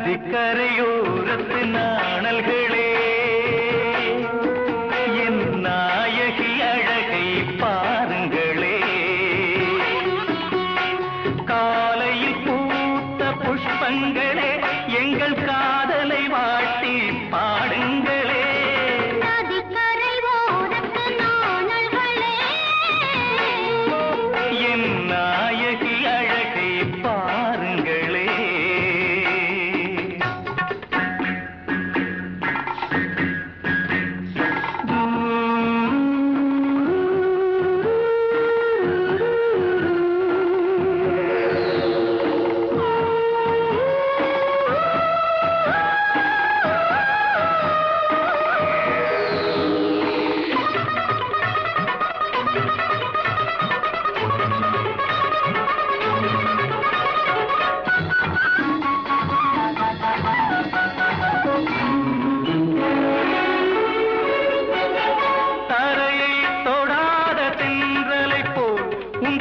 நதிக்கரையோரத்து நாணல்களே என் நாயகி அழகை பாருங்களே காலையில் பூத்த புஷ்பங்களே எங்கள் காதலை வாட்டி பாடுங்களே என் நாயகி அழகை பாருங்களே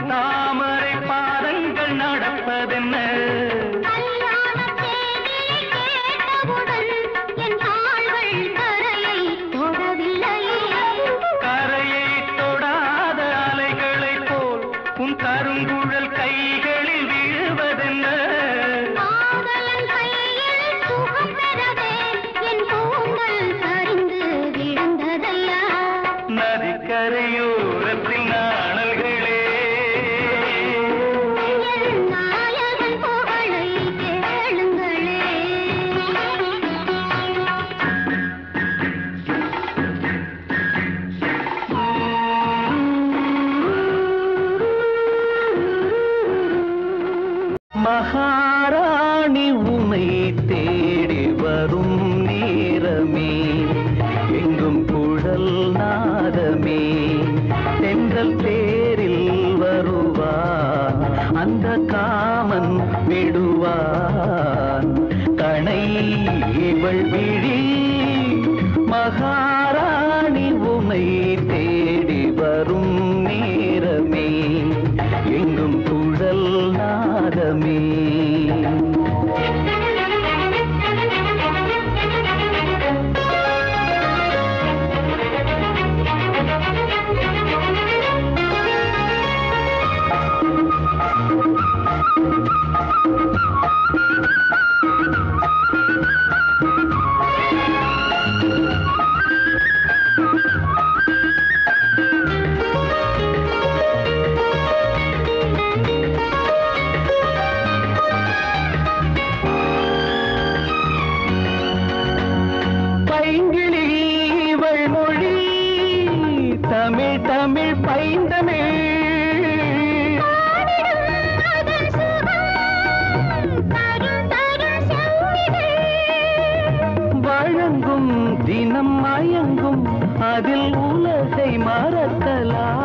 தாமரை பாதங்கள் நடப்பதென்ன கரையை தொடாத அலைகளை போல் உன் கருங்குழல் கைகளில் வீழ்வதென்ன நதிக்கரையோரத்தில் நாணல்களே மகாராணி உனை தேடி வரும் நேரமே எங்கும் குழல் நாதமே தென்றல் தேரில் வருவான் அந்த காமன் விடுவான் கணை இவள் விழி மகாராணி உனை தேடி வரும் நேரமே எங்கும் குழல் நாதமே தமிழ் தமிழ் பைந்தமிழ் வழங்கும் தினம் மயங்கும் அதில் உலகை மறக்கலாம்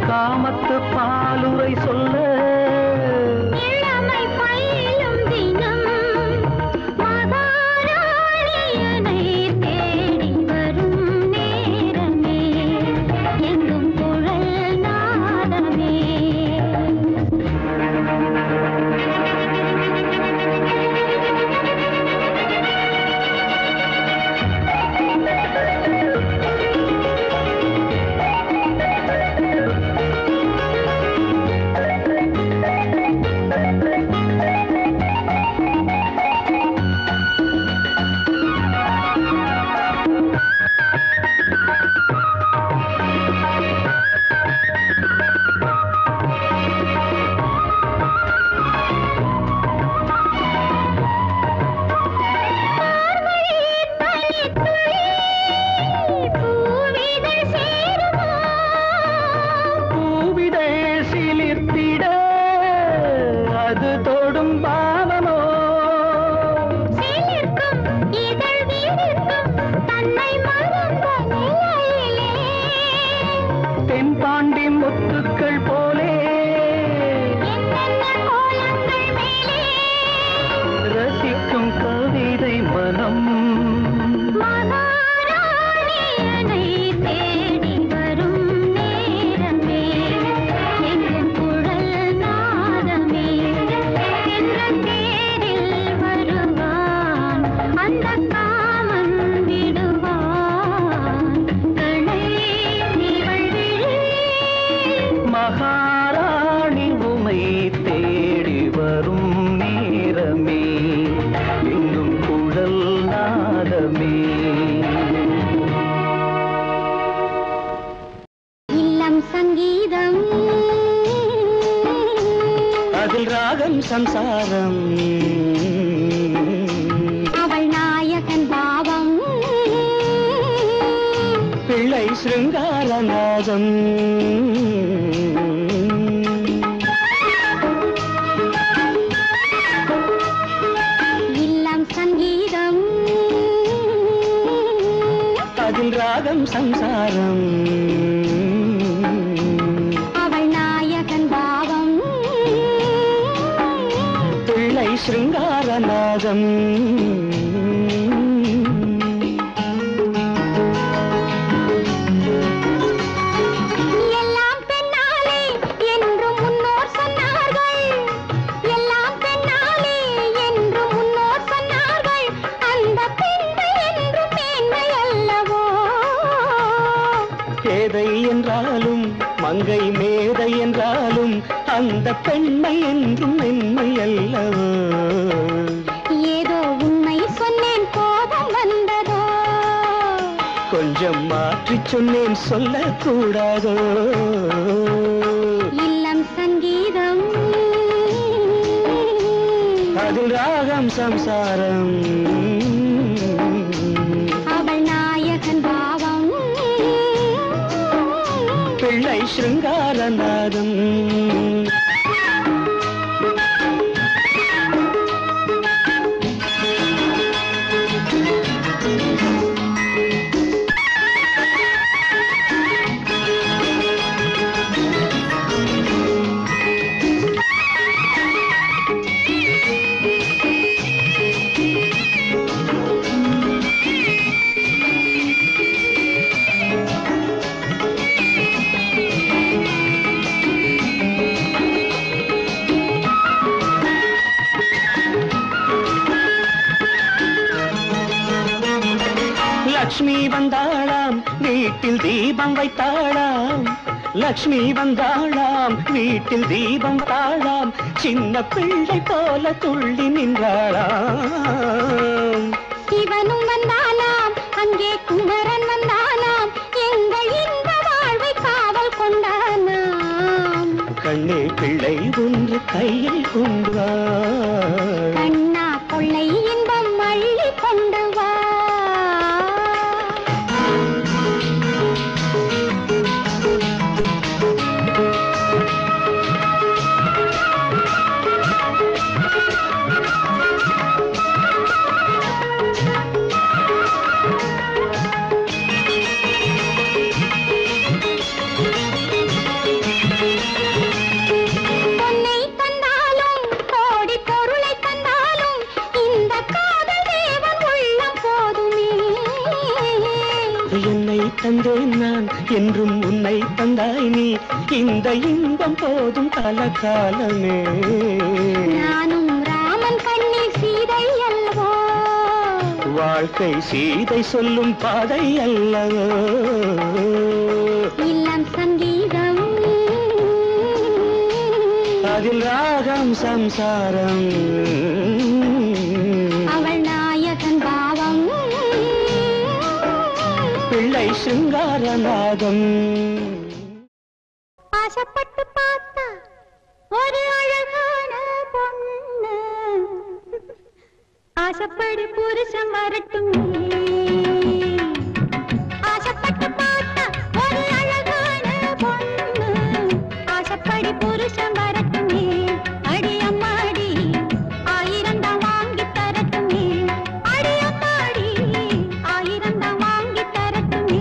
காமத்து பாலுரை சொல்ல தென்பாண்டி முத்துக்கள் போலே ரசிக்கும் கவிதை மனம் தேடி வரும் நேரமே எங்கும் குழல் நாத சங்கீதம் அதில் ராகம் சம்சாரம் அவள் நாயகன் பாவம் பிள்ளை சிருங்காரநாதம் இல்லம் சங்கீதம் அதில் ராகம் சம்சாரம் அவள் நாயகன் பாவம் பிள்ளை சிருங்காரநாதம் எல்லாம் பெண்ணாலே என்று முன்னோர் சொன்னார்கள் எல்லாம் பெண்ணாலே என்று முன்னோர் சொன்னார்கள் அந்த பெண்மை என்று மேன்மை அல்லவோ பேதை என்றாலும் மங்கை மேதை என்றாலும் அந்த பெண்மை என்றும் மென்மை அல்லவோ ஏதோ உண்மை சொன்னேன் கோபம் வந்ததோ கொஞ்சம் மாற்றிச் சொன்னேன் சொல்லக்கூடாதோ இல்லம் சங்கீதம் அதில் ராகம் சம்சாரம் அவள் நாயகன் பாவம் பிள்ளை சிருங்காரநாதம் லக்ஷ்மி வந்தாளாம் வீட்டில் தீபம் வைத்தாளாம் லக்ஷ்மி வந்தாளாம் வீட்டில் தீபம் தாழாம் சின்ன பிள்ளை போல துள்ளி நின்றாளாம் சிவனும் வந்தானாம் அங்கே குமரன் வந்தானாம் எங்கள் இந்த வாழ்வை காவல் கொண்டானாம் கண்ணே பிள்ளை ஒன்று கையில் கொண்டு வா கண்ணா கொள்ளை இன்பம் அள்ளி கொண்டு வா பொன்னை தந்தாலும் கோடி பொருளை தந்தாலும் இந்த காதல் தேவன் உள்ளம் போதுமே என்னை தந்தேன் நான் என்றும் உன்னை தந்தாய் நீ இந்த இன்பம் போதும் கலகாலமே நானும் ராமன் கண்ணில் சீதை அல்லவோ வாழ்க்கை சீதை சொல்லும் பாதை அல்லவோ இல்லம் சங்கீதம் அதில் ராகம் சம்சாரம் அவள் நாயகன் பாவம் பிள்ளை சிருங்காரநாதம் ஆசைப்பட்டு பார்த்தா ஒரு அழகான பொண்ணு ஆசைப்படி புருஷன் வரட்டும் ஆசைப்பட்டு பார்த்தா ஒரு அழகான பொண்ணு ஆசைப்படி புருஷன் வரட்டுமே அடி அம்மாடி 1000 தான் வாங்கி தரட்டுமே அடி அம்மாடி 1000 தான் வாங்கி தரட்டுமே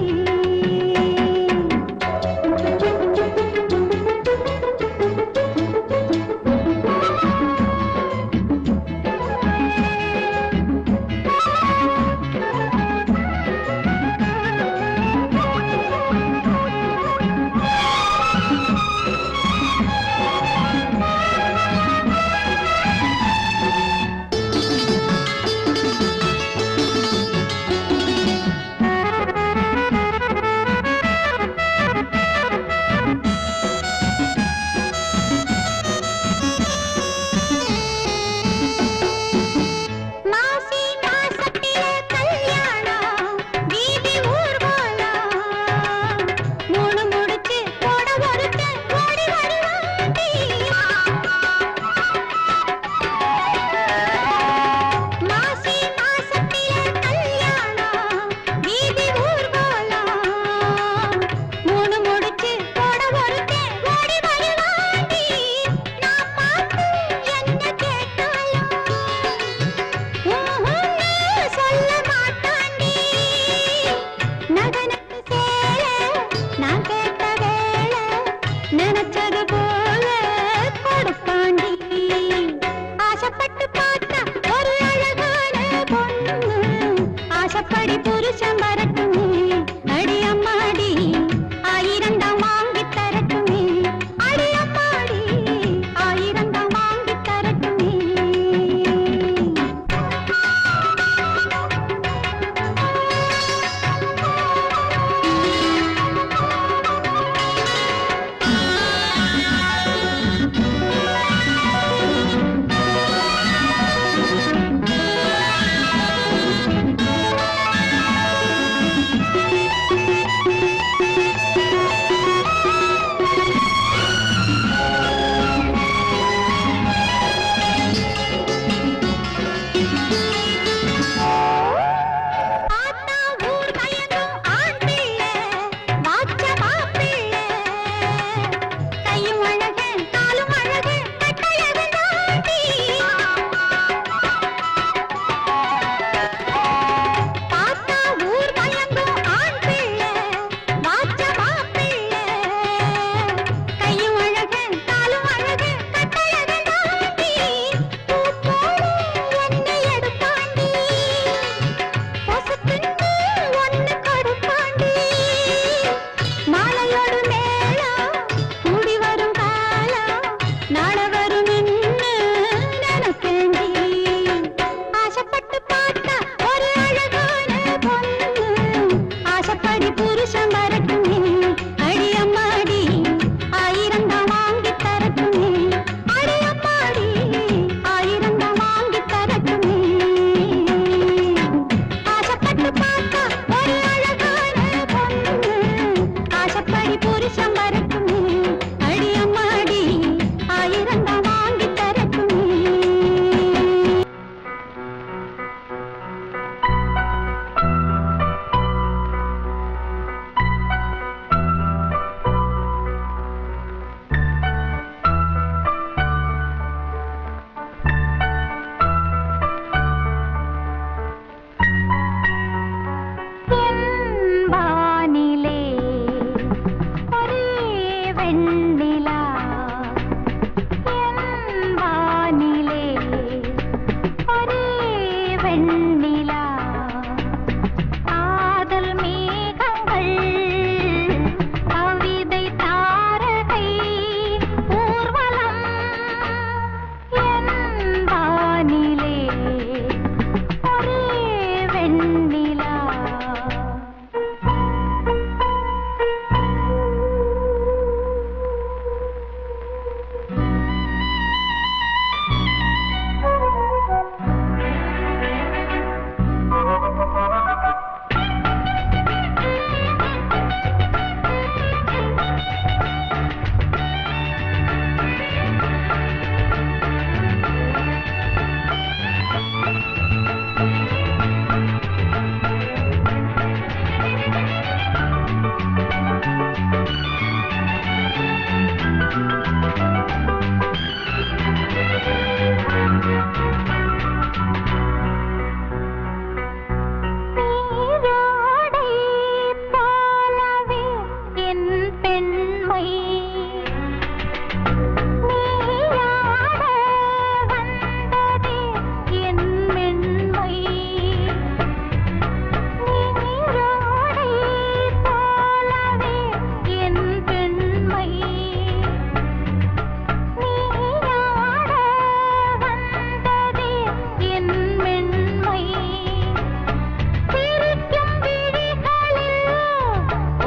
நான் கேட்ட வேளை நினைச்சது போல கொடுப்பாண்டி ஆசைப்பட்டு பார்த்தா ஒரு அழகான பொண்ணு ஆசைப்படி புருஷன் வரட்டுமே அடி அம்மாடி ஆயிரம் தான் வாங்கி தரட்டுமே அடி அம்மாடி ஆயிரம் தான் வாங்கி தரட்டுமே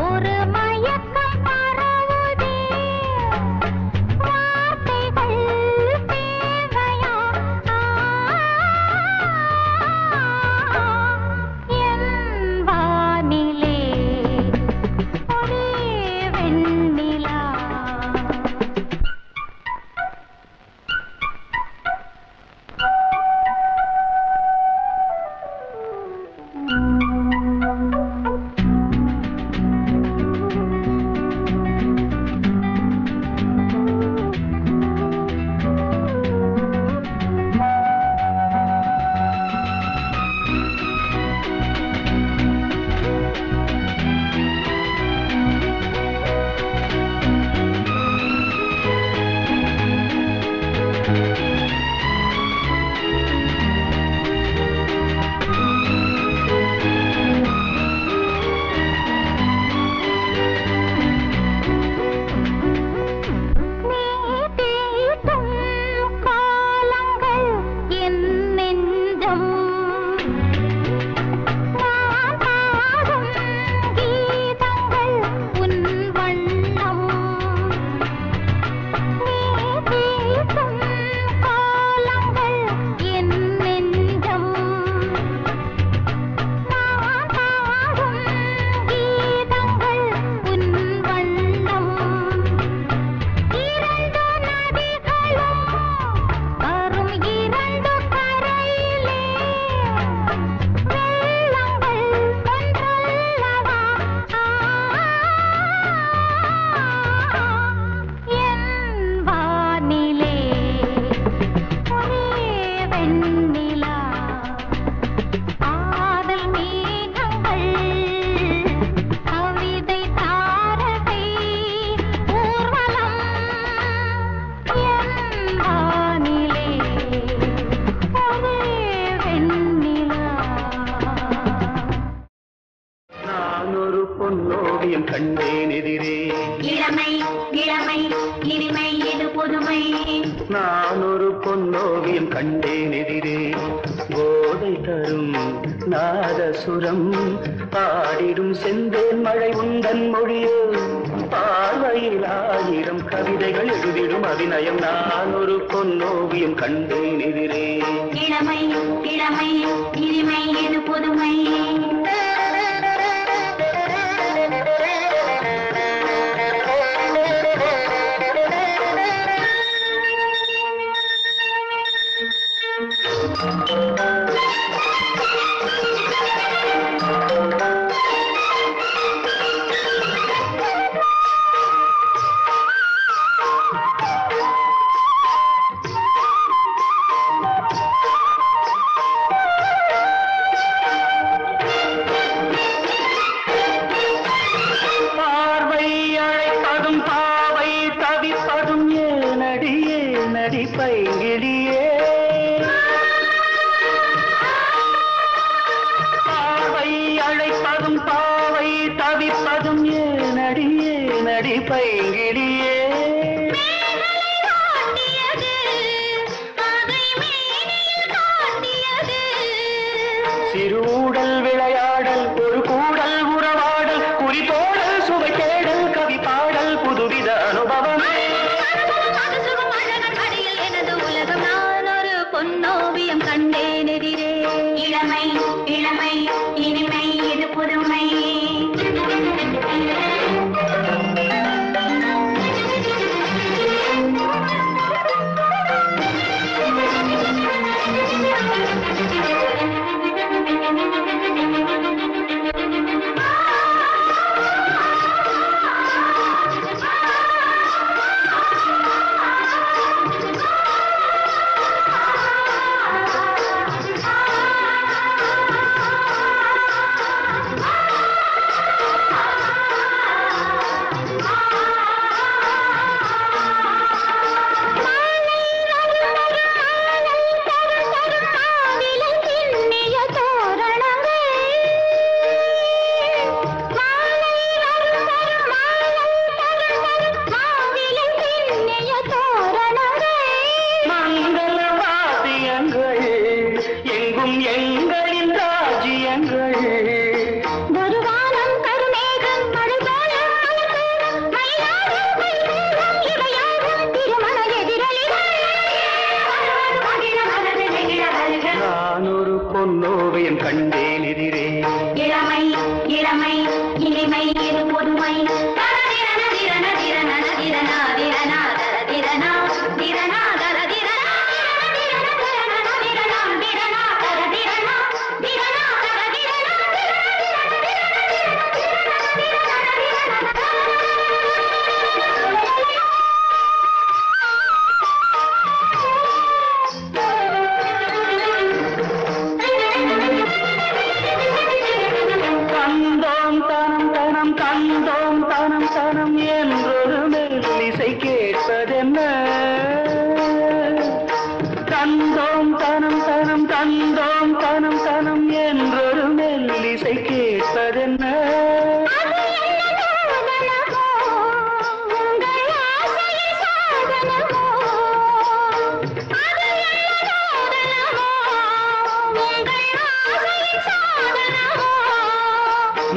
ஒரு மயக்கம் பரவ இளமை இளமை இனிமை இது புதுமை. நான் ஒரு பொன்னோவியம் கண்டேன் எதிரே, போதை தரும் நாதசுரம் பாடிடும் செந்தேன் மழை உந்தன் மொழியோ, பார்வையில் 1000 கவிதைகள் எழுதிடும் அபிநயம். நான் ஒரு பொன்னோவியம் கண்டேன் எதிரே. இளமை இளமை இனிமை இது புதுமை. பைங்கிளியே பாவை அழைப்பதும் பாவை தவிப்பதும் ஏனடி ஏனடி பைங்கிளியே. சிறுடல் விளையாடல் ஒரு கூடல் உறவாடல் குறிப்போடல் சுவை தேடல் கவி பாடல் புதுவித அனுபவம். பொன்னோவியம் கண்டேன் எதிரே. இளமை இளமை இனிமை இது புதுமை. பொன்னோவியம் கண்டேன் எதிரே. இளமை இளமை இனிமை இது புதுமை. தனம் என்றொரு மெல்லிசை கேட்பதென்ன? தந்தோம் தனம் தனம் தந்தோம் தனம் தனம் என்றொரு மெல்லிசை கேட்பதென்ன?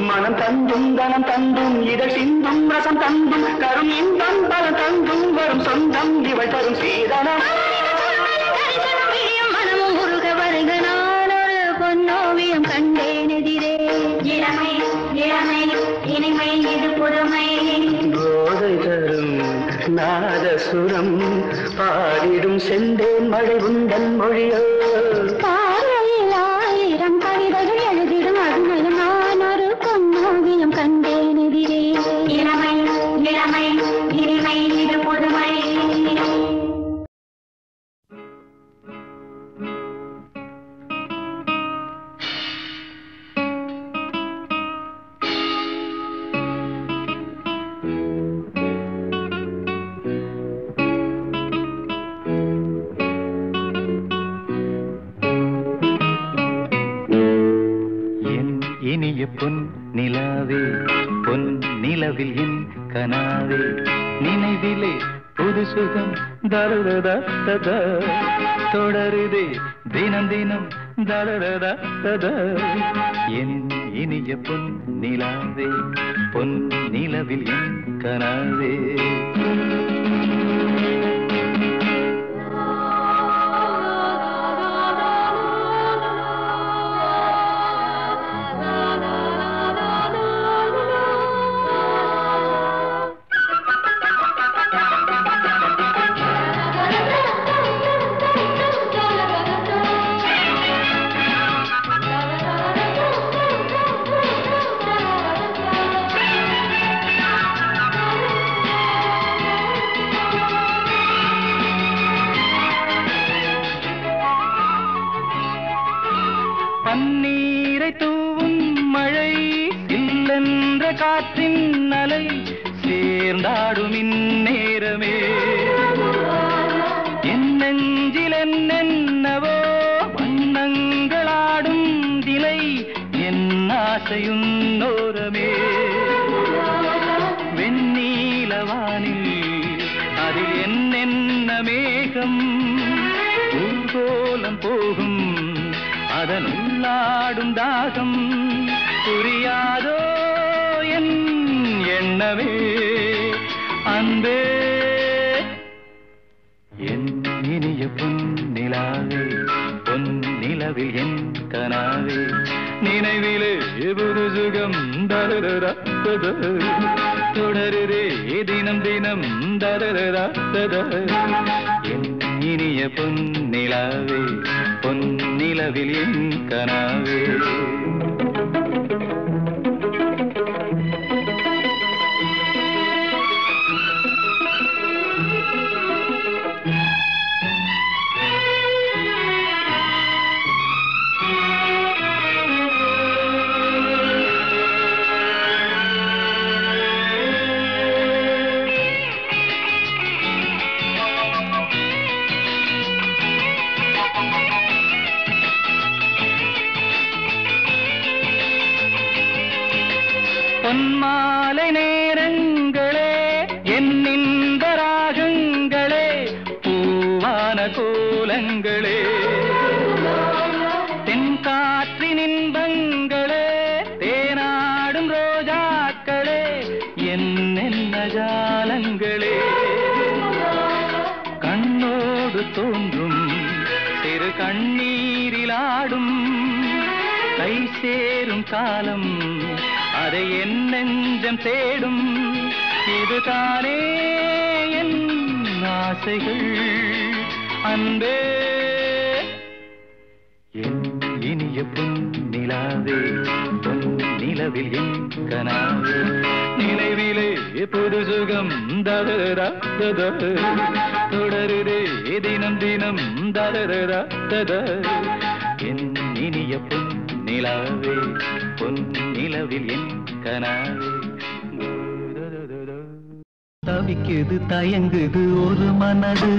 மனம் தந்தும் தனம் தந்தும் இதழ் சிந்தும் ரசம் தந்தும் கரும் இன்பம் பலம் தந்தும் வரும் சொந்தம் இவள் தரும் சீதனம். மனமும் முருக வருக நான் ஒரு பொன்னோவியம் கண்டேன் எதிரே. இளமை இளமை இனிமை இது புதுமை. போதை தரும் நாதசுரம் பாடிடும் செந்தேன் மழை உந்தன் மொழியோ. பார்வையில் 1000 கவிதைகள் எழுதிடும் அருமையும் நான் ஒரு பொன்னோவியம் கண்டேன் எதிரே. இளமை இளமை இனிமை இது புதுமை. கனாவே நினைவிலே புது சுகம் தருதத தொடருதே தினம் தினம் தருதத என் இனிய பொன் நிலாவே பொன் நிலவில் என் கனாவே பன்னீரை தூவும் மழை இல்லென்ற காற்றின் அலை சேர்ந்தாடும் இந்நேரமே என் நெஞ்சில் என்னென்னவோ வண்ணங்களாடும் திலை என் ஆசையும் நோரமே வெண்ணீலவானில் அதில் என்னென்ன மேகம் ஊர்கோலம் போகும் அதன் உள்ளாடும் தாகம் புரியாதோ என் எண்ணமே அன்பே என் இனிய பொன் நிலாவே பொன் நிலவில் என் கனாவே நினைவிலே புது சுகம் தொடருதே தினம் தினம் என் இனிய பொன் நிலாவே பொன் நிலவில் என் கனாவே பொன்மாலை நேரங்களே என் இன்ப ராகங்களே பூவான கோலங்களே தென்காற்றின் இன்பங்களே தேனாடும் ரோஜாக்களே என்னென்ன ஜாலங்களே கண்ணோடு தோன்றும் சிறு கண்ணீரிலாடும் கை சேரும் காலம் அதை என் நெஞ்சம் தேடும் இதுதானே என் ஆசைகள் அன்பே என் இனிய பொன் நிலாவே பொன் நிலவில் என் கனாவே நினைவிலே புது சுகம் தொடருதே தினம் தினம் என் இனிய பொன் நிலாவே பொன் நிலவில் என் கனாவே தவிக்குது தயங்குது ஒரு மனது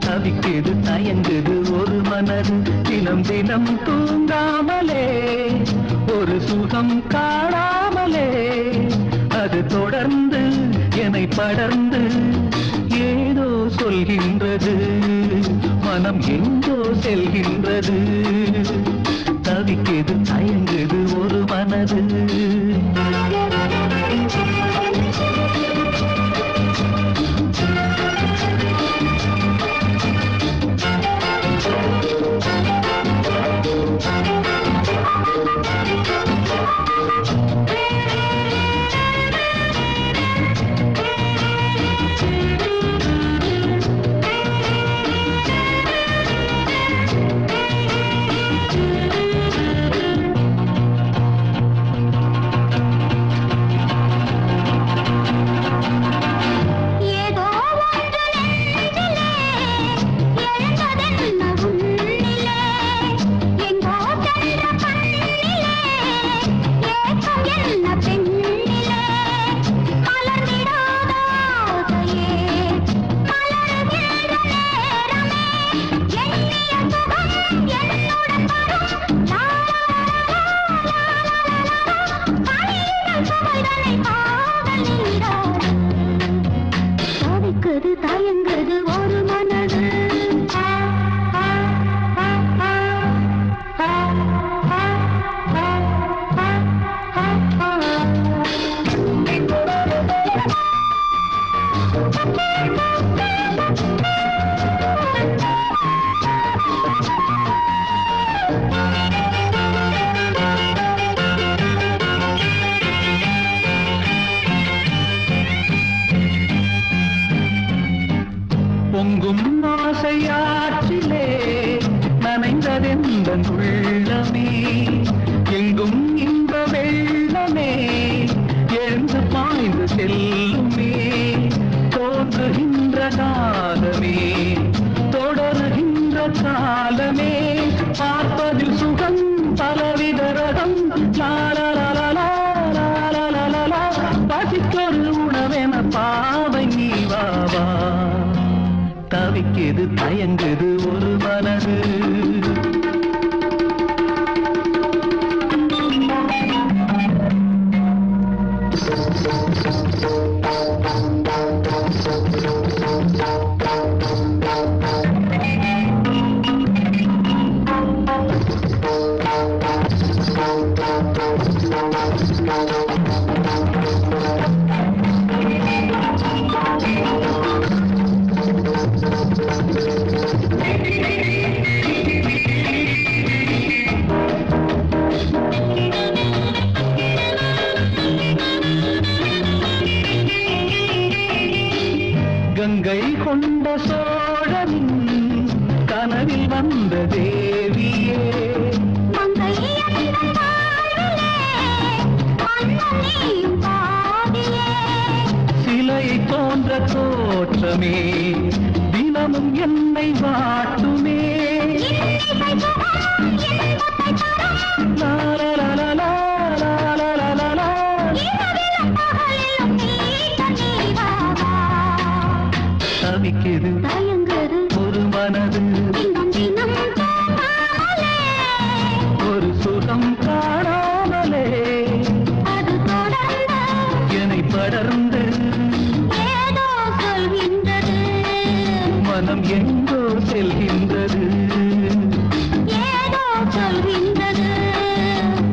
தவிக்குது தயங்குது ஒரு மனது தினம் தினம் தூங்காமலே ஒரு சுகம் காணாமலே அது தொடர்ந்து என்னை படர்ந்து ஏதோ சொல்கின்றது மனம் எங்கோ செல்கின்றது தவிக்குது தயங்குது ஒரு மனது பொங்கும் ஆசையாற்றிலே நனைந்ததெந்த உள்ளமே எங்கும் இன்ப வெள்ளமே எழுந்து பாய்ந்து செல்லுமே தோன்றுகின்ற காலமே தொடருகின்ற காலமே பார்ப்பதில் சுகம் பலவித ரகம் பசிக்கொரு உணவென பாவை நீ வாவா தவிக்குது தயங்குது ஒரு மனது கங்கை கொண்ட சோழனின் கனவில் வந்த தேவியே சிலை தோன்ற தோற்றமே தினமும் என்னை வாட்டுமே தவிக்குது ஒரு மனது ஒரு சுகம் காணாமலே என்னை படர்ந்து மனம் எங்கோ செல்கின்றது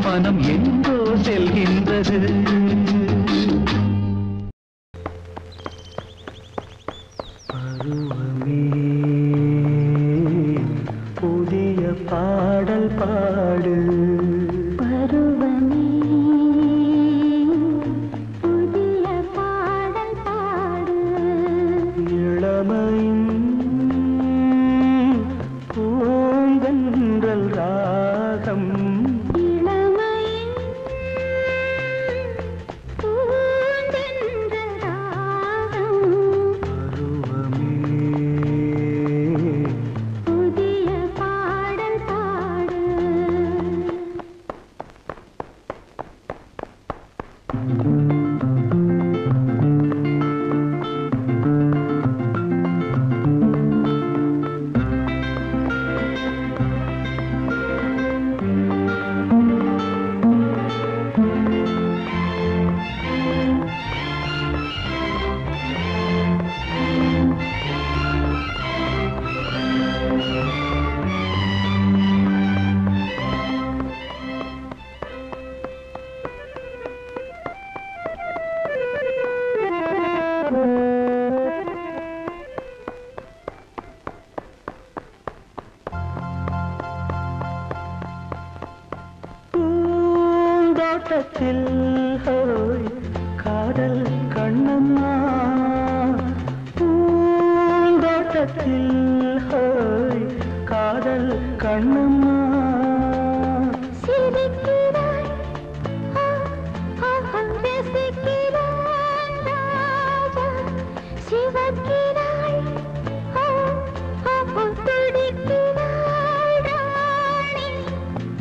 மனம் எங்கோ செல்கின்றது பருவமே புதிய பாடல் பாடு பருவமே புதிய பாடல் பாடு இளமையின் பூங்கன்றல் ராகம் இளமையின் பூந்தென்றல் ராகம் பருவமே புதிய பாடல் பாடு பூந்தோட்டத்தில் ஹோய் காதல் கண்ணம்மா பூந்தோட்டத்தில் ஹோய் காதல் கண்ணம்மா சிரிக்கிறாய் ரசிக்கிறாய் ராஜா சிவக்கிறாய் துடிக்கிறாய் ராணி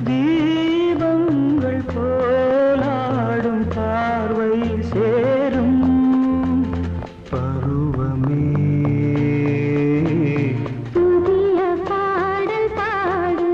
தீபங்கள் போலாடும் பார்வை சேரும் பருவமே புதிய பாடல் பாடு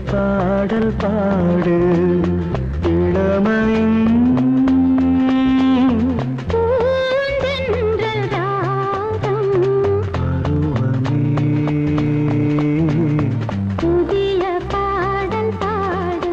பாடல் பாடு இளமையின் பருவமே புதிய பாடல் பாடு.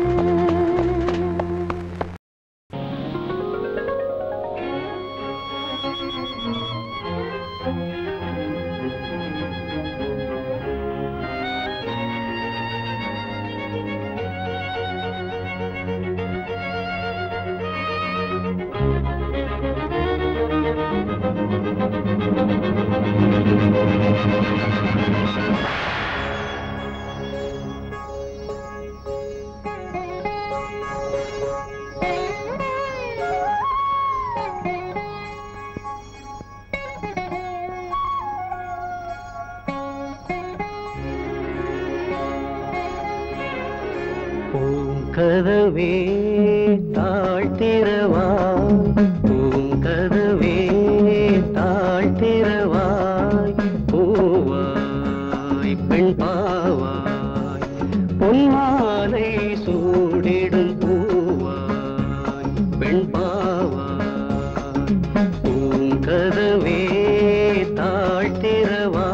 பூங்கதவே தாழ்த்திரவாய் பூங்கதவே தாழ்த்திரவாய் பூவாய் பெண் பாவாய் பொன்மாலை சூடிடும் பூவாய் பெண் பாவாய் பூங்கதவே தாழ்த்திரவாய்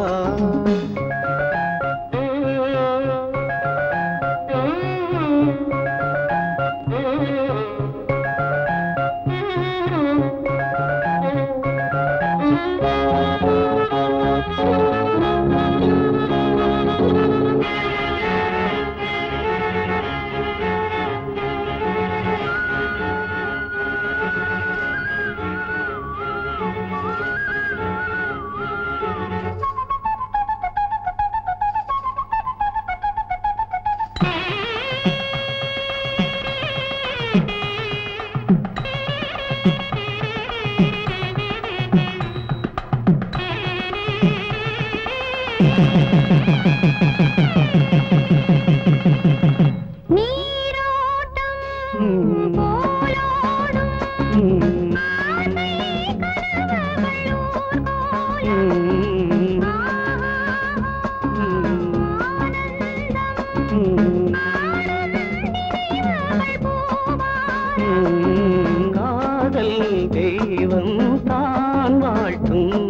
தெய்வம் தான் வாழ்த்தும்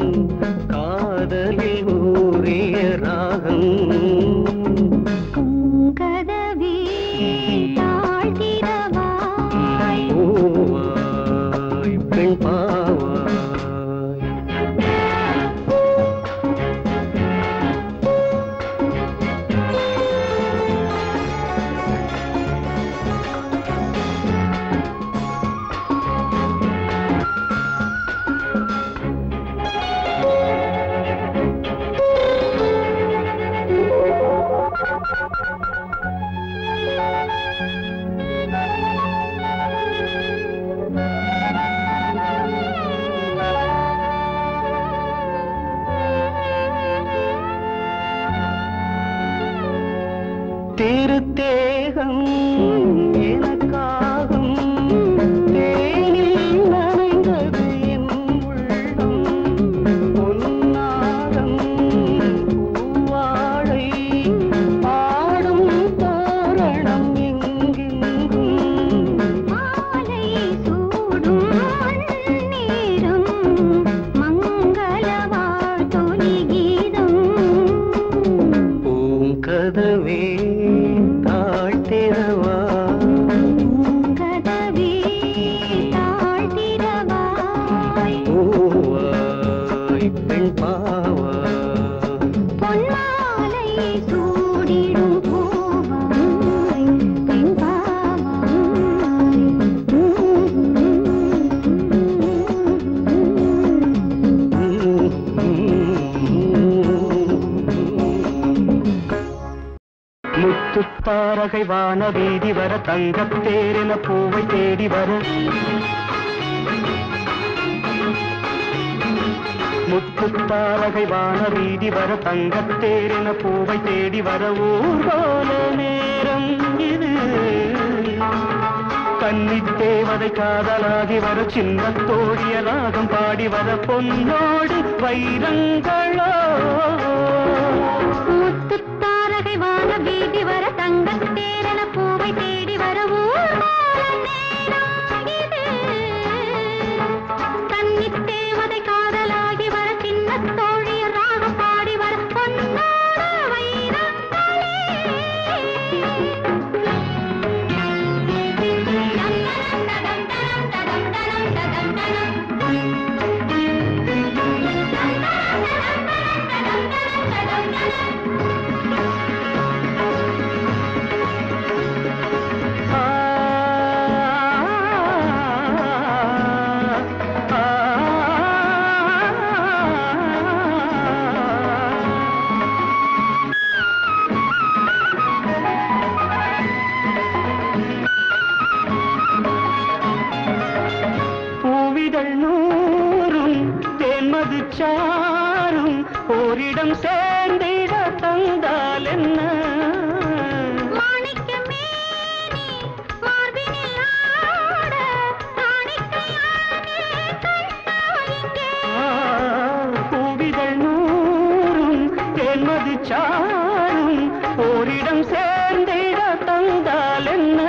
காதலில் ஊறிய ராகம் பூங்கதவே தாழ்த்திரவாய் முத்துத்தாரகை வான வீதி வர தங்கத்தேரென பூவை தேடி வர முத்துத்தாரகை வான வீதி வர தங்கத்தேரென பூவை தேடி வர ஊர்வல நேரம் இது கன்னித் தேவதை காதலாகி வர சின்ன தோழிய ராகம் பாடி வர பொன்னோடு வைரங்களோ முத்துத்தாரகை வான வீதி வர தங்கத்தேரென பூவை தேடி வர ஊர்வல நேரம் இது கன்னித் தேவதை காதலாகி வர சின்ன தோழிய ராகம் பாடி வர பொன்னோடு வைரங்களே சாரும் ஓரிடம் சேர்ந்திட தந்தால் என்ன பூவிதழ் நூறும் தேன்மது சாரும் ஓரிடம் சேர்ந்திட தந்தால் என்ன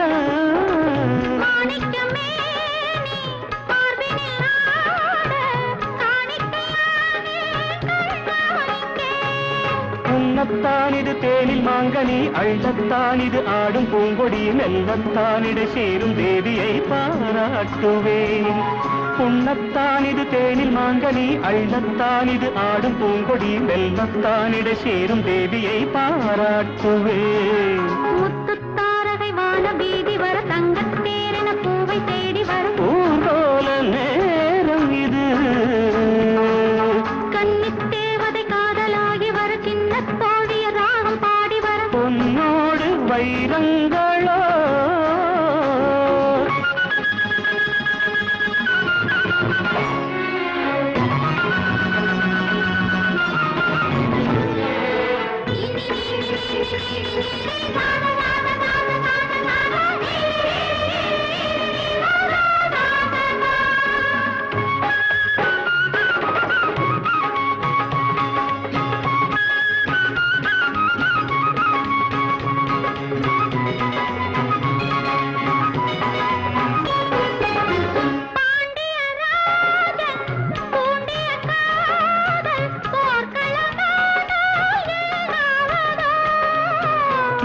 உன்னத்தானிது தேனில் மாங்கனி அள்ளத்தானிது ஆடும் பூங்கொடி மெல்லத்தானிட சேரும் தேவியை பாராட்டுவேன் உன்னத்தானிது தேனில் மாங்கனி அள்ளத்தானிது ஆடும் பூங்கொடி மெல்லத்தானிட சேரும் தேவியை பாராட்டுவேன் முத்துத்தாரகை வான வீதி வர தங்கத்தேரென பூவை தேடி வர ஊர்வல நேரம் இது கன்னித் தேவதை காதலாகி வர சின்ன தோழிய ராகம் பாடி வர பொன்னோடு வைரங்களோ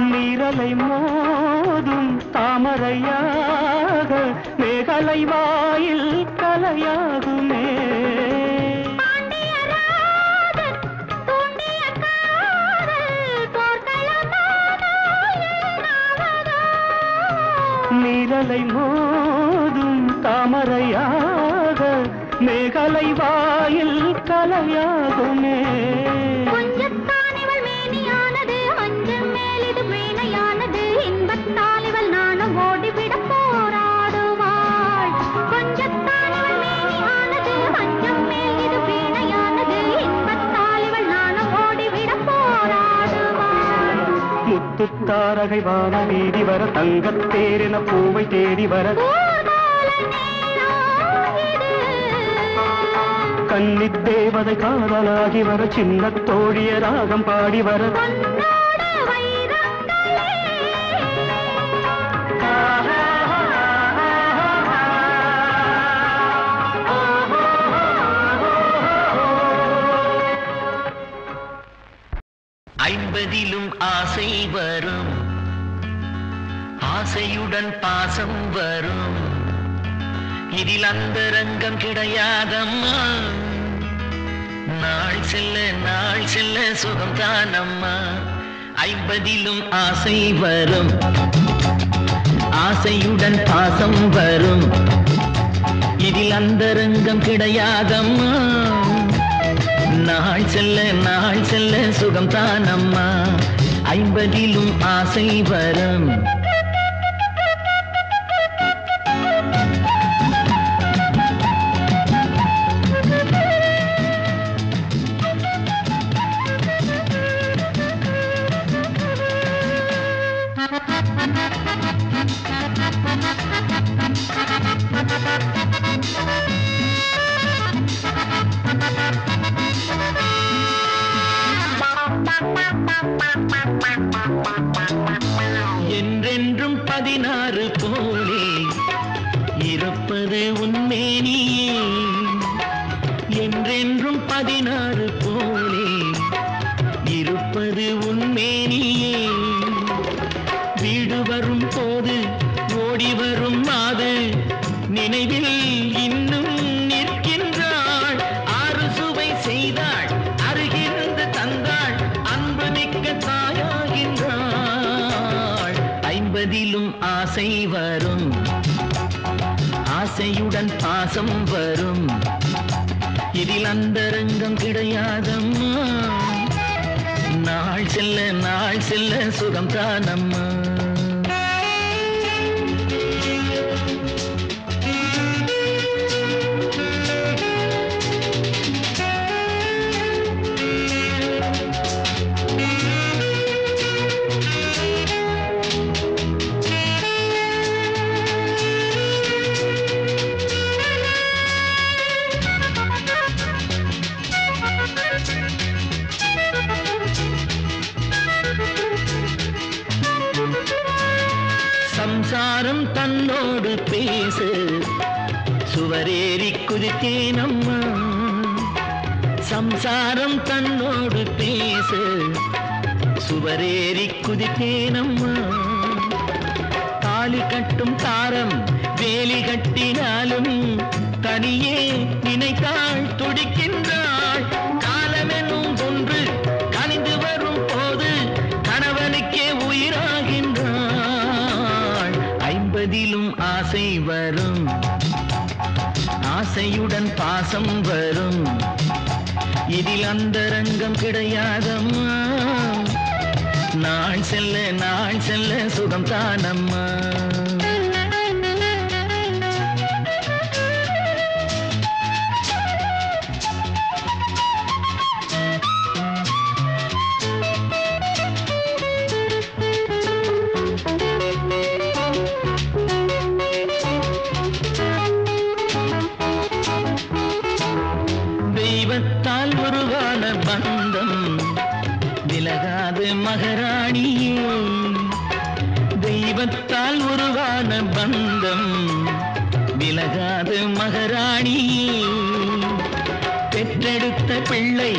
நீரலை மோதும் தாமரையாக மேகலை வாயில் கலையாகுமே நீரலை மோதும் தாமரையாக மேகலை வாயில் கலையாகுமே முத்துத்தாரகை வான வீதி வர தங்கத்தேரென பூவை தேடி வர கன்னித் தேவதை காதலாகி வர சின்ன தோழிய ராகம் பாடி வர ஐம்பதிலும் ஆசை வரும் ஆசையுடன் பாசம் வரும் இதில் அந்தரங்கம் கிடையாதம்மா நாள் செல்ல சுகம்தானம்மா ஐம்பதிலும் ஆசை வரும் ஆசையுடன் பாசம் வரும் இதில் அந்தரங்கம் கிடையாதம்மா நாள் செல்ல சுகம்தானம்மா ஐம்பதிலும் ஆசை வரும் இருப்பது உன்மேனியே என்றென்றும் 16 போலே இருப்பது உன்மேனியே வீடு வரும் போது ஓடி வரும் மாது நினைவில் இன்னும் நிற்கின்றாள் ஆறு சுவை செய்தாள் அருகிருந்து தந்தாள் அன்பு மிக்க தாயாகின்றாள் 50லும் ஆசை வரும் ஆசையுடன் பாசம் வரும் இதில் அந்தரங்கம் கிடையாதம்மா நாள் செல்ல சுகம் தானம்மா சம்சாரம் தன்னோடு பேச சுவரேறி குதித்தேன் அம்மா சம்சாரம் தன்னோடு பேச சுவரேறி குதித்தேன் அம்மா தாலி கட்டும் தாரம் வேலி கட்டினாலும் தனியே நினைத்தாள் துடிக்கின்றாள் காலமெனும் ஒன்று கனிந்து வரும் போது கணவனுக்கே உயிராகின்றாள் 50லும் ஆசை வரும் ஆசையுடன் பாசம் வரும் இதில் அந்தரங்கம் கிடையாதம்மா நாள் செல்ல சுகம் தானம்மா தெய்வத்தால் உருவான பந்தம் விலகாது மகாராணியே தெய்வத்தால் உருவான பந்தம் விலகாது மகாராணியே பெற்றெடுத்த பிள்ளை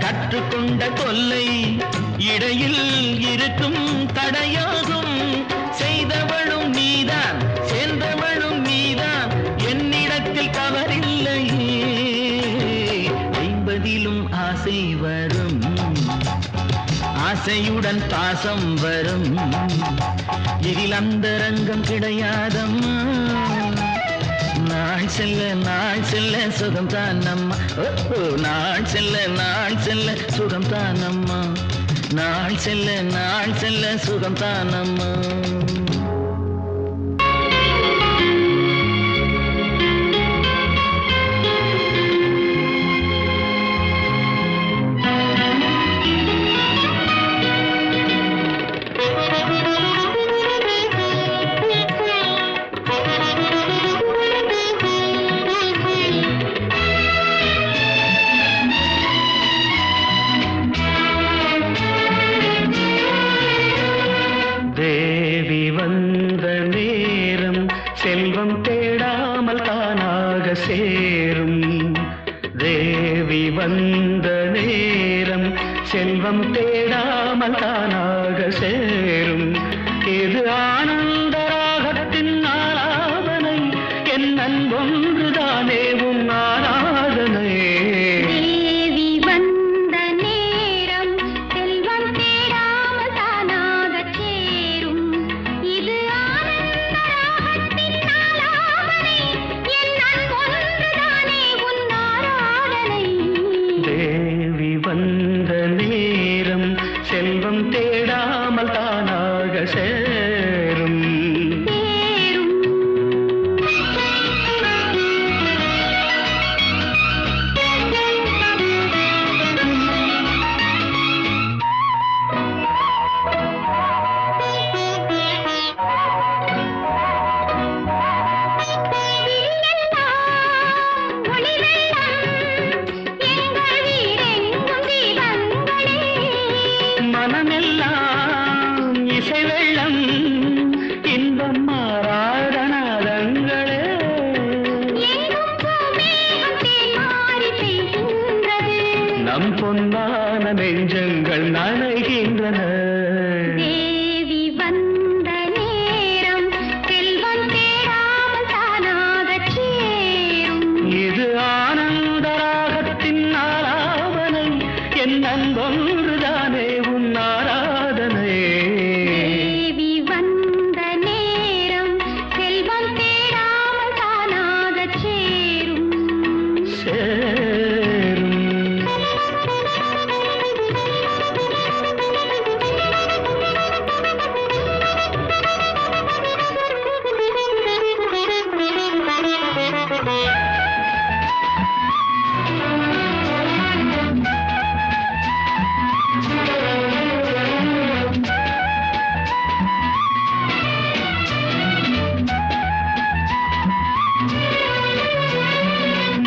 கற்றுக்கொண்ட தொல்லை இடையில் இருக்கும் தடையாகும் செய்தவளும் நீதான் சேர்ந்தவளும் நீதான் என்னிடத்தில் தவறில்லையே 50லும் ஆசை வரும் ஆசையுடன் பாசம் வரும் இதில் அந்தரங்கம் கிடையாதம்மா நாள் செல்ல சுகம் தானம்மா நாள் செல்ல சுகம் தானம்மா நாள் செல்ல சுகம் தானம்மா தேவி வந்த நேரம் செல்வம் தேடாமல் தானாக சேரும் தேவி வந்த நேரம் செல்வம் தேடாமல் தானாக சேரும் இது ஆனந்த ராகத்தின் ஆராதனை என் அன்பொன்றுதானே உன் ஆராதனை தேவி வந்த நேரம் செல்வம் தேடாமல் தானாக சேரும் பொன்னான நெஞ்சங்கள் நனைகின்றன. தேவி வந்த நேரம் செல்வம் தேடாமல் தானாகச் சேரும். இது ஆனந்த ராகத்தின் ஆராதனை, என் அன்பொன்றுதானே உன் ஆராதனை. தேவி வந்த நேரம் செல்வம் தேடாமல் தானாகச் சேரும்.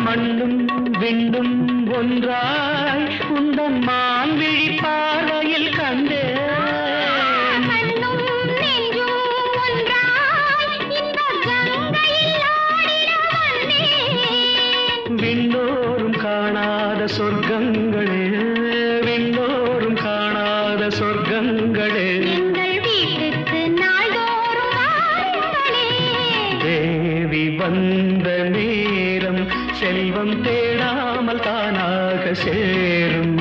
மண்ணும் விண்ணும் ஒன்றாய் உந்தன் மான்விழி பார்வையில் கண்டே. மண்ணும் நெஞ்சும் ஒன்றாய் இந்த கங்கையில் ஆடிட வந்தேன். விண்ணோரும் காணாத சொர்க்கங்களே, விண்ணோரும் காணாத சொர்க்கங்களே. எங்கள் வீட்டுக்கு நாள்தோறும் வாருங்களே. தேவி வந்த நேரம் செல்வம் தேடாமல் தானாக சேரும்.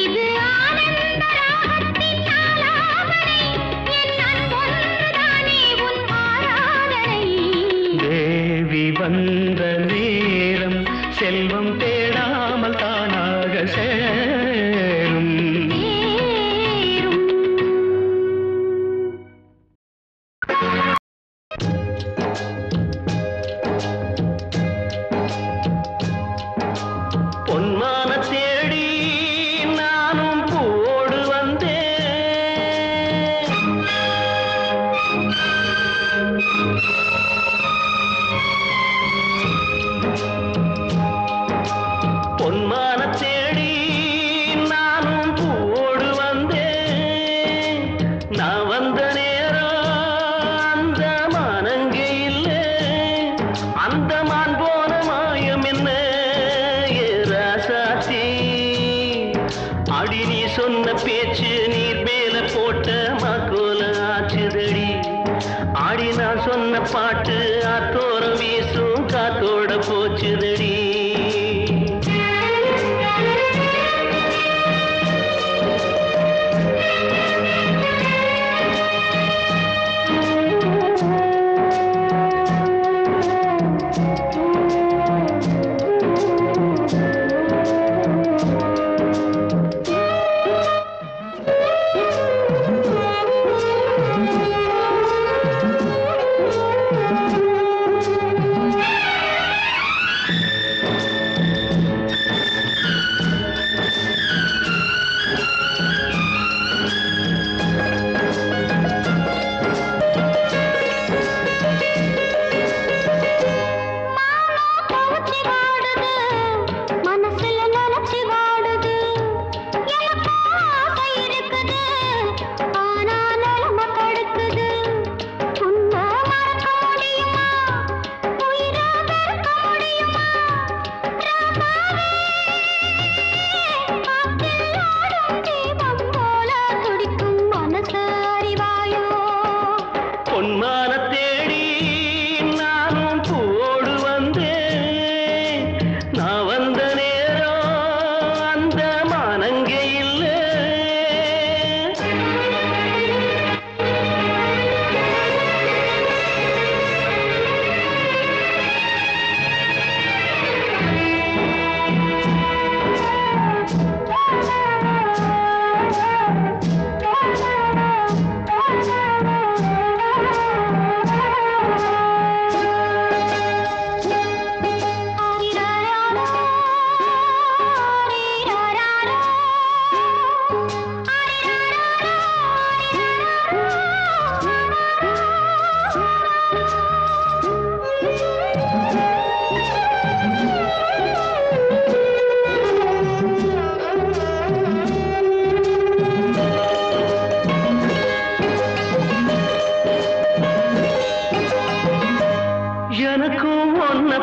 இது ஆனந்த ராகத்தின் ஆலாபனை, என் அன்பொன்றுதானே உன் ஆராதனை. தேவி வந்த நேரம் செல்வம் தேடாமல் தானாக சேரும். பொன்மான தேடி நானும் பூவோடு வந்தேன். பொன்மான தேடி நானும் பூவோடு வந்தேன். நான் வந்த நேரம் அந்த மானங்கே இல்லை. அந்த மான் போன மாயம் என்ன ராசாத்தி? அடி நீ சொன்ன பேச்சு நீர் மேல போட்ட மாக்கோல ஆச்சுதடி. ஆடி நான் சொன்ன பாட்டு ஆத்தோரம் வீசும் காத்தோட போச்சுதடி.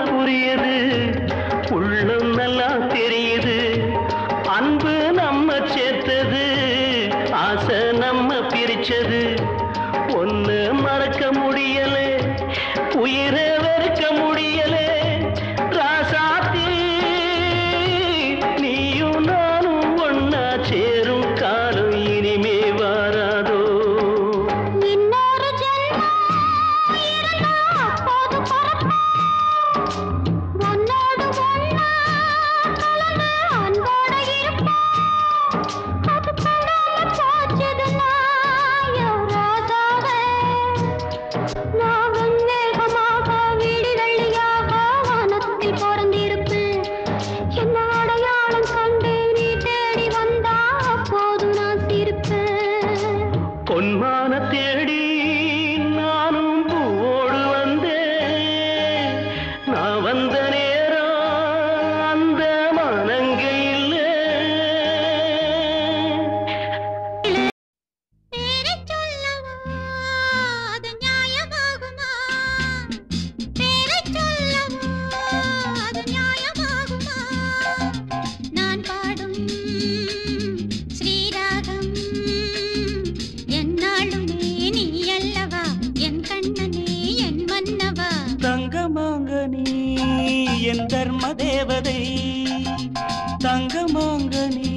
புரியுது, உள்ளம் நல்லா தெரியுது, அன்பு அந்த நேரம் அந்த மனங்கள் இல்லை. பேரைச் சொல்லவா அது நியாயமாகுமா? பேரைச் சொல்லவா அது நியாயமாகுமா? நான் பாடும் ஸ்ரீராகம் என்னாலுமே நீ அல்லவா என் கண்ணனே என் மன்னவா. தங்கமாங்க நீ என் தர்ம தேவதை, தங்கமாங்க நீ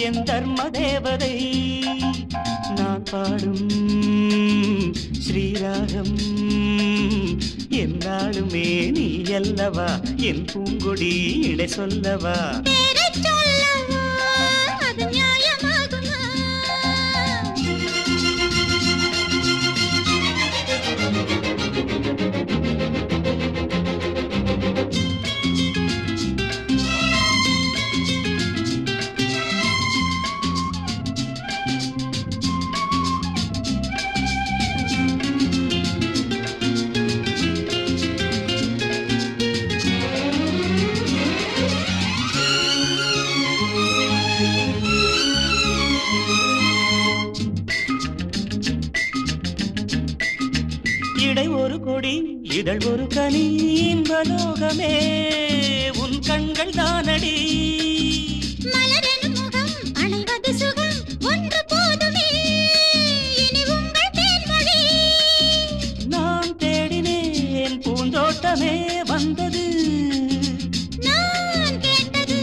என் தர்ம தேவதை. நான் பாடும் ஸ்ரீராகம் என்னாலுமே நீ அல்லவா என் பூங்கொடி இடை சொல்லவா. பேரைச் சொல்லவா அது நியாயமாகுமா? இடை ஒரு கொடி இதழ் ஒரு கனி இன்பலோகமே உன் கண்கள் தானடி. மலரெனும் முகம் அணைவது சுகம் ஒன்று போதுமே இனி உங்கள் தேன்மொழி. நான் தேடினேன் பூந்தோட்டமே வந்தது, நான் கேட்டது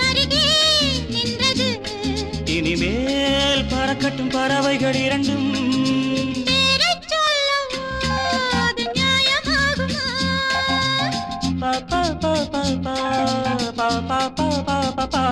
அருகே நின்றது. இனிமேல் பறக்கட்டும் பறவைகள் இரண்டும். பேரைச் சொல்லவா அது நியாயமாகுமா? பா பா பா பா பா பா பா பா பா பா பா.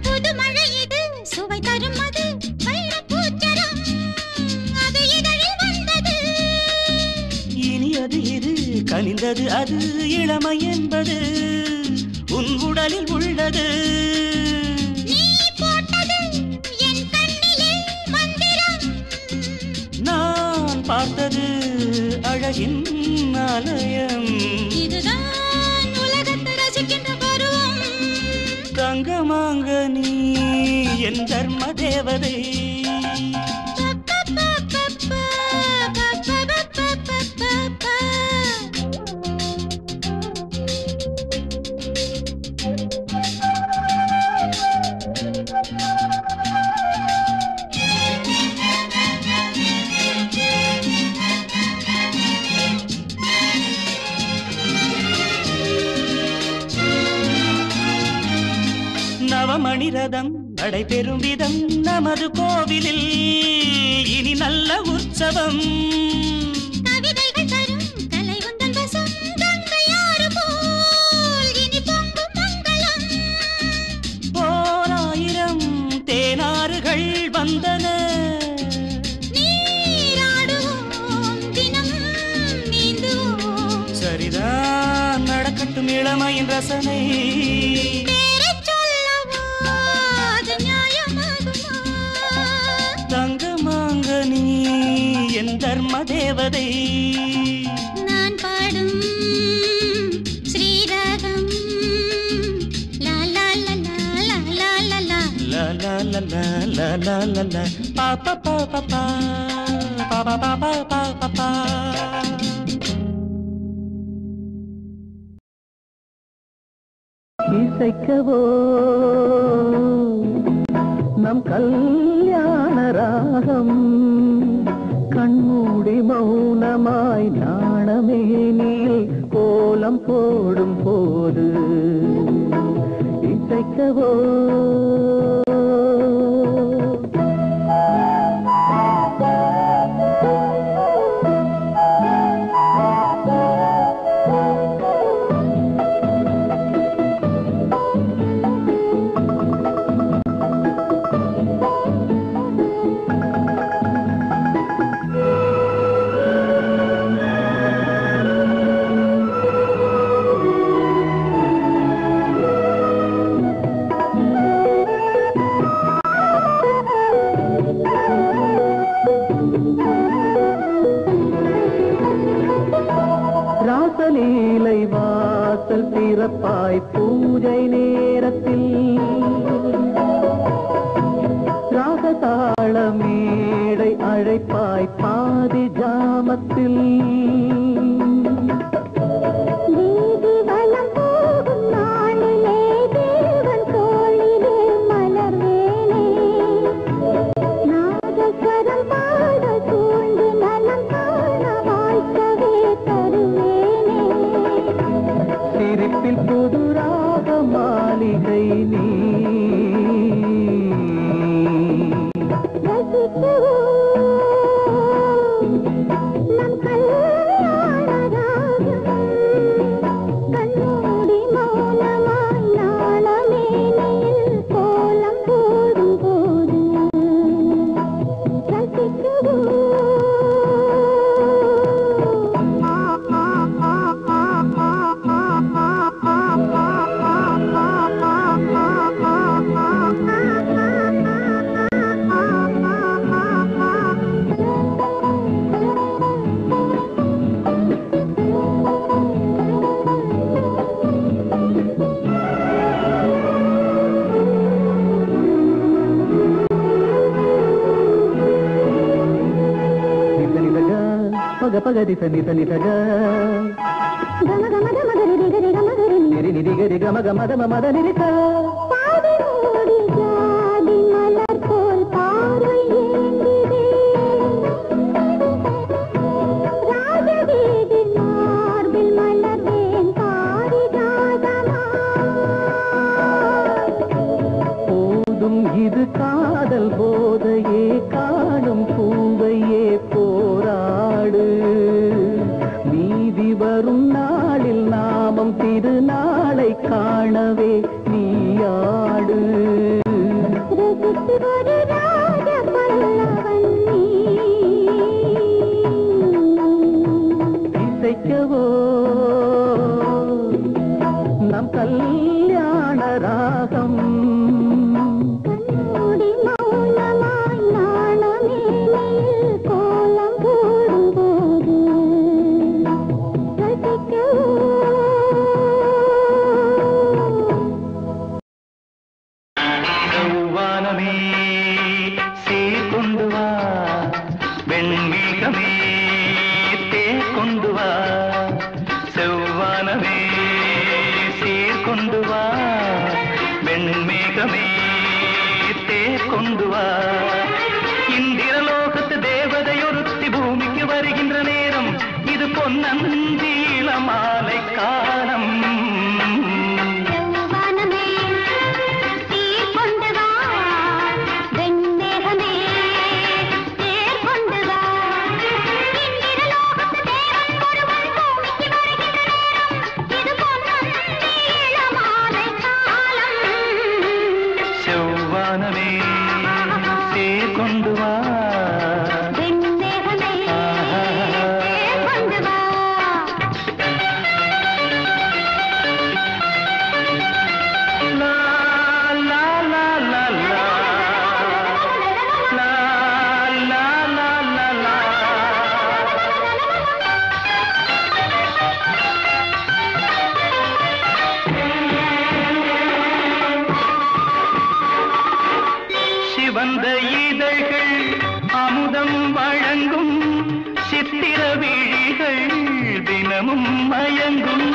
புது மழை இது சுவை தரும் அது வைரப் பூச்சரம் அது இதழில் வந்தது. இனி அது இது கனிந்தது அது இளமை என்பது உன் உடலில் உள்ளது. நீ போட்டது என் கண்ணிலே மந்திரம். நான் பார்த்தது அழகின் ஆலயம். இதுதான் உலகத்தை ரசிக்கின்ற பருவம். தங்கமாங்க நீ என் தர்ம தேவதை. நவமணி ரதம் நடைபெறும் விதம் நமது கோவிலில் இனி நல்ல உற்சவம். கவிதைகள் தரும் கலை உந்தன் வசம் கங்கையாறு போல் இனி பொங்கும் மங்களம். ஓராயிரம் தேனாறுகள் வந்தன, நீராடுவோம் தினமும் நீந்துவோம். சரிதான் நடக்கட்டும் இளமையின் ரசனை. பேரைச் சொல்லவா அது நியாயமாகுமா? தங்கமாங்க நீ என் தர்ம தேவதை. நான் பாடும் ஸ்ரீராகம் லா லா லா லா லா லா லா. லா லா லா லா லா லா லா லா. பா பா பா பா பா பா பா பா பா பா பா பா. இசைக்கவோ நம் கல்யாண ராகம், கண்மூடி மௌனமாய் நாணமேனில் கோலம் போடும் போது இசைக்கவோ. வாசல் திறப்பாய் பூஜை நேரத்தில் ராகதாள மேடை அழைப்பாய் பாதி ஜாமத்தில் புதுராக மாளிகை நீ கண்ணோடி மௌனமாய் நாளமேனையில் கோலம் போடும் போது పగది సని సని సగ గమ గమ గమ గరి గరి గమ గరి నిరి నిరి గరి గమ గమ గమ మద నిరి స பாடி ஓடி ஜாதி மலர் போல் பார்வை ஏந்திதே ராஜவீதி மார்பில் மலர்வேன் பாரிஜாதமா போதும் இது காதல் போதையே காணும் பூவையே போராடு நீதி வரும் நாளில் நாமம் திருநாளை காணவே நீயாடு ரசித்து ஒரு ராஜ பல்லவன் நீ இசைக்கவோ நம் கல்யாண ராகம் கண்ணோடி மௌனமாய் நாணமேனையில் கோலம் போடும் போது ரசிக்கவோ செவ்வானமே சீர்கொண்டு வா வெண்மேகமே தேர்கொண்டு வா செவ்வானமே சீர்கொண்டு வா வெண்மேகமே தேர்கொண்டு வா இந்திரலோகத்து தேவதையொருத்தி பூமிக்கு வருகின்ற நேரம் இது பொன்னந்தி இளமாலை காலம் செவ்வானமே சீர்கொண்டு வா வெண்மேகமே தேர்கொண்டு வா இந்திரலோகத்து தேவன் ஒருவன் பூமிக்கு வருகின்ற நேரம் இது பொன்னந்தி இளமாலை காலம் செவ்வானமே சீர்கொண்டு வா வெண்மேகமே தேர்கொண்டு வா லா லா லா லா லா லா லா லா லா லா சிவந்த இதழ்கள் அமுதம் வழங்கும் சித்திர விழிகள் தினமும் மயங்கும்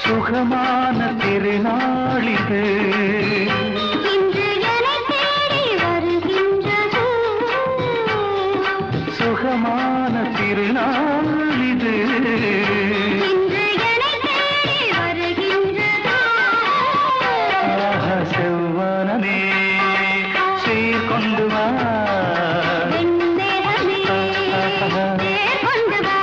சுகமான திருநாளிது இன்று என்னை தேடி வருகின்றது சுகமான திருநாளிது இன்று என்னை தேடி வருகின்றது ஆஹா, செவ்வானமே சீர்கொண்டு வா வெண்மேகமே தேர்கொண்டு வா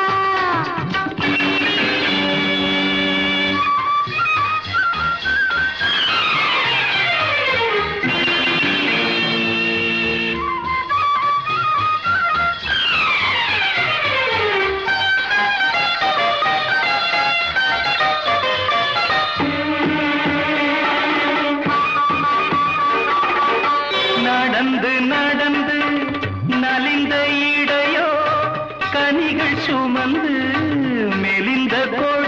சுமந்து மெலிந்த கொடி